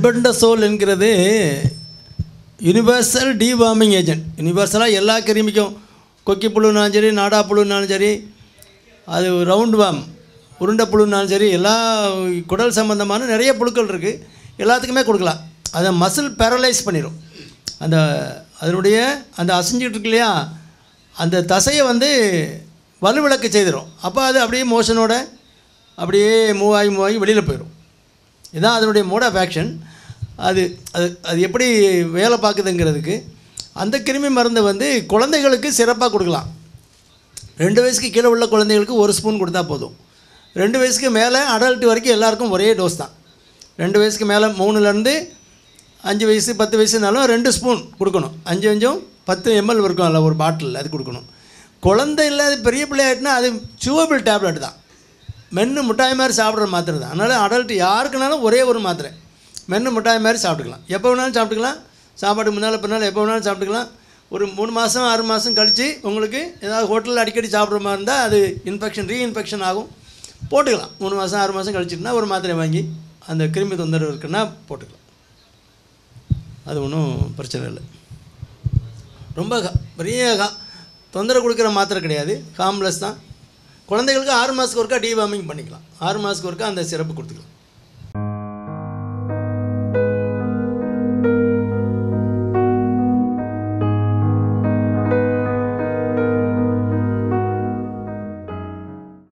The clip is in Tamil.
அல்பெண்டசோல் என்கிறது யூனிவர்சல் டிவார்மிங் ஏஜென்ட். யூனிவர்சலாக எல்லா கிருமிக்கும், கொக்கி புழுனாலும் சரி, நாடா புழுனாலும் சரி, அது ரவுண்ட் வாம் உருண்டை புழுனாலும் சரி, எல்லா குடல் சம்மந்தமான நிறைய புழுக்கள் இருக்குது, எல்லாத்துக்குமே கொடுக்கலாம். அதை மசில் பேரலைஸ் பண்ணிடும். அதனுடைய அந்த அசைஞ்சிக்கிட்டு இருக்கு இல்லையா, அந்த தசையை வலுவிளக்க செய்திடும். அப்போ அது அப்படியே மோஷனோட அப்படியே மூவ் ஆகி வெளியில் போயிடும். இதுதான் அதனுடைய மோட் ஆஃப் ஆக்ஷன். அது அது அது எப்படி வேலை பார்க்குதுங்கிறதுக்கு அந்த கிருமி மருந்தை குழந்தைகளுக்கு சிறப்பாக கொடுக்கலாம். 2 வயசுக்கு கீழே உள்ள குழந்தைகளுக்கு 1 ஸ்பூன் கொடுத்தா போதும். 2 வயசுக்கு மேலே அடல்ட் வரைக்கும் எல்லாருக்கும் ஒரே டோஸ் தான். 2 வயசுக்கு மேலே 3லேருந்து 5 வயசு 10 வயசுனாலும் 2 ஸ்பூன் கொடுக்கணும். 5 10 ml இருக்கும் அதில் ஒரு பாட்டில், அது கொடுக்கணும். குழந்தை இல்லாத பெரிய பிள்ளையாட்டினா அது சூவபிள் டேப்லெட் தான், மென்று மிட்டாய் மாதிரி சாப்பிட்ற மாத்திரை தான். அதனால் அடல்ட் யாருக்குனாலும் ஒரே ஒரு மாத்திரை, மென்று மிட்டாய் மாதிரி சாப்பிட்டுக்கலாம். எப்போ வேணாலும் சாப்பிட்டுக்கலாம், சாப்பாட்டுக்கு முன்னால் பின்னால் எப்போ வேணாலும் சாப்பிட்டுக்கலாம். ஒரு 3 மாதம் 6 மாதம் கழித்து உங்களுக்கு ஏதாவது ஹோட்டலில் அடிக்கடி சாப்பிட்ற மாதிரி இருந்தால் அது ரீஇன்ஃபெக்ஷன் ஆகும், போட்டுக்கலாம். 3 மாதம் 6 மாதம் கழிச்சிட்டுனா ஒரு மாத்திரை வாங்கி அந்த கிருமி தொந்தரவு இருக்குன்னா போட்டுக்கலாம். அது ஒன்றும் பிரச்சனை இல்லை. ரொம்ப பெரிய தொந்தரவு கொடுக்குற மாத்திரை கிடையாது, ஹார்ம்லெஸ் தான். குழந்தைகளுக்கு 6 மாதத்துக்கு ஒருக்கா டிவார்மிங் பண்ணிக்கலாம். 6 மாதத்துக்கு ஒருக்கா அந்த சிறப்பு கொடுத்துக்கலாம்.